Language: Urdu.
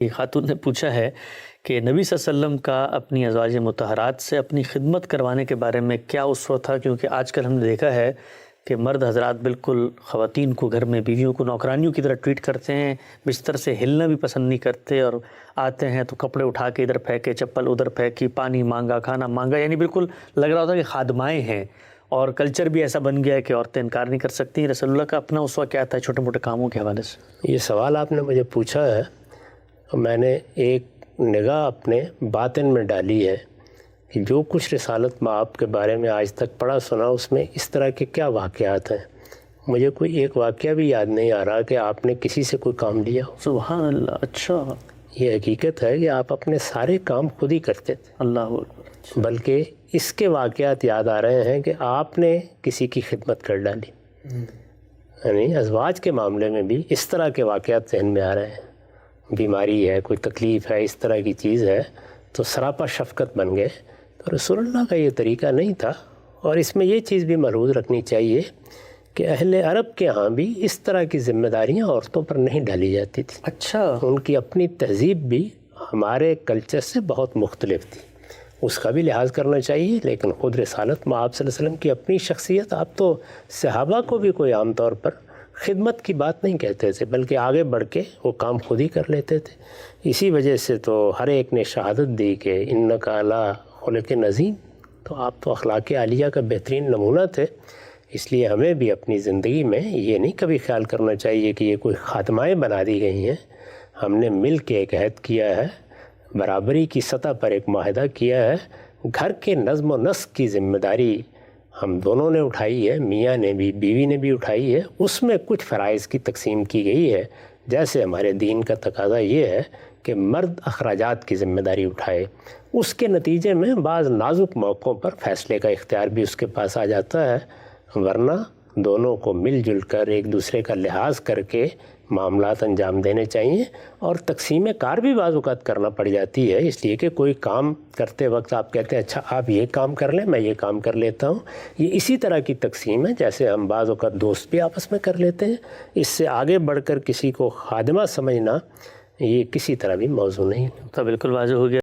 ایک خاتون نے پوچھا ہے کہ نبی صلی اللہ علیہ وسلم کا اپنی ازواج مطہرات سے اپنی خدمت کروانے کے بارے میں کیا اسوہ تھا، کیونکہ آج کل ہم نے دیکھا ہے کہ مرد حضرات بالکل خواتین کو گھر میں بیویوں کو نوکرانیوں کی طرح ٹریٹ کرتے ہیں، بستر سے ہلنا بھی پسند نہیں کرتے، اور آتے ہیں تو کپڑے اٹھا کے ادھر پھینکے، چپل ادھر پھینکی، پانی مانگا، کھانا مانگا، یعنی بالکل لگ رہا ہوتا ہے کہ خادمائیں ہیں، اور کلچر بھی ایسا بن گیا ہے کہ عورتیں انکار نہیں کر سکتی۔ رسول اللہ کا اپنا اسوہ کیا تھا چھوٹے موٹے کاموں کے حوالے سے؟ یہ سوال آپ نے مجھے پوچھا ہے، میں نے ایک نگاہ اپنے باطن میں ڈالی ہے کہ جو کچھ رسالت مآب کے بارے میں آج تک پڑھا سنا، اس میں اس طرح کے کیا واقعات ہیں۔ مجھے کوئی ایک واقعہ بھی یاد نہیں آ رہا کہ آپ نے کسی سے کوئی کام لیا ہو۔ سبحان اللہ، اچھا، یہ حقیقت ہے کہ آپ اپنے سارے کام خود ہی کرتے تھے، اللہ اکبر، بلکہ اس کے واقعات یاد آ رہے ہیں کہ آپ نے کسی کی خدمت کر ڈالی۔ یعنی ازواج کے معاملے میں بھی اس طرح کے واقعات ذہن میں آ رہے ہیں، بیماری ہے، کوئی تکلیف ہے، اس طرح کی چیز ہے تو سراپا شفقت بن گئے۔ تو رسول اللہ کا یہ طریقہ نہیں تھا، اور اس میں یہ چیز بھی ملحوظ رکھنی چاہیے کہ اہل عرب کے ہاں بھی اس طرح کی ذمہ داریاں عورتوں پر نہیں ڈالی جاتی تھیں۔ اچھا، ان کی اپنی تہذیب بھی ہمارے کلچر سے بہت مختلف تھی، اس کا بھی لحاظ کرنا چاہیے۔ لیکن خود رسالت مآب صلی اللہ علیہ وسلم کی اپنی شخصیت، آپ تو صحابہ کو بھی کوئی عام طور پر خدمت کی بات نہیں کہتے تھے، بلکہ آگے بڑھ کے وہ کام خود ہی کر لیتے تھے۔ اسی وجہ سے تو ہر ایک نے شہادت دی کہ انک علی خلق عظیم، تو آپ تو اخلاق عالیہ کا بہترین نمونہ تھے۔ اس لیے ہمیں بھی اپنی زندگی میں یہ نہیں کبھی خیال کرنا چاہیے کہ یہ کوئی خادمائیں بنا دی گئی ہیں۔ ہم نے مل کے ایک عہد کیا ہے، برابری کی سطح پر ایک معاہدہ کیا ہے، گھر کے نظم و نسق کی ذمہ داری ہم دونوں نے اٹھائی ہے، میاں نے بھی بیوی نے بھی اٹھائی ہے۔ اس میں کچھ فرائض کی تقسیم کی گئی ہے، جیسے ہمارے دین کا تقاضا یہ ہے کہ مرد اخراجات کی ذمہ داری اٹھائے۔ اس کے نتیجے میں بعض نازک موقعوں پر فیصلے کا اختیار بھی اس کے پاس آ جاتا ہے، ورنہ دونوں کو مل جل کر ایک دوسرے کا لحاظ کر کے معاملات انجام دینے چاہیے۔ اور تقسیم کار بھی بعض اوقات کرنا پڑ جاتی ہے، اس لیے کہ کوئی کام کرتے وقت آپ کہتے ہیں اچھا آپ یہ کام کر لیں، میں یہ کام کر لیتا ہوں۔ یہ اسی طرح کی تقسیم ہے جیسے ہم بعض اوقات دوست بھی آپس میں کر لیتے ہیں۔ اس سے آگے بڑھ کر کسی کو خادمہ سمجھنا یہ کسی طرح بھی موضوع نہیں۔ تو بالکل واضح ہو گیا۔